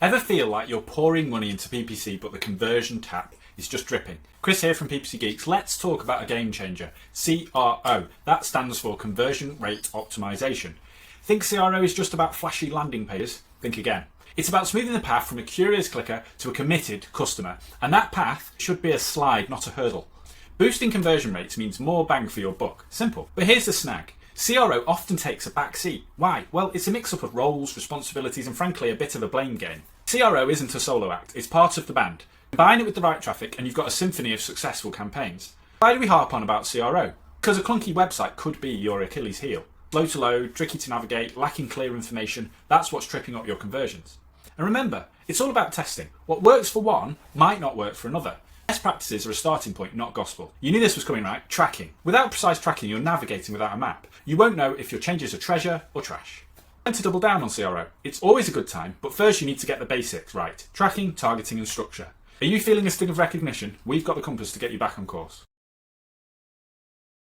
Ever feel like you're pouring money into PPC but the conversion tap is just dripping? Chris here from PPC Geeks. Let's talk about a game changer. CRO. That stands for Conversion Rate Optimization. Think CRO is just about flashy landing pages? Think again. It's about smoothing the path from a curious clicker to a committed customer. And that path should be a slide, not a hurdle. Boosting conversion rates means more bang for your buck. Simple. But here's the snag. CRO often takes a backseat. Why? Well, it's a mix-up of roles, responsibilities, and frankly, a bit of a blame game. CRO isn't a solo act, it's part of the band. Combine it with the right traffic and you've got a symphony of successful campaigns. Why do we harp on about CRO? Because a clunky website could be your Achilles heel. Slow to load, tricky to navigate, lacking clear information, that's what's tripping up your conversions. And remember, it's all about testing. What works for one might not work for another. Best practices are a starting point, not gospel. You knew this was coming, right? Tracking. Without precise tracking, you're navigating without a map. You won't know if your changes are treasure or trash. And to double down on CRO. It's always a good time, but first you need to get the basics right. Tracking, targeting and structure. Are you feeling a sting of recognition? We've got the compass to get you back on course.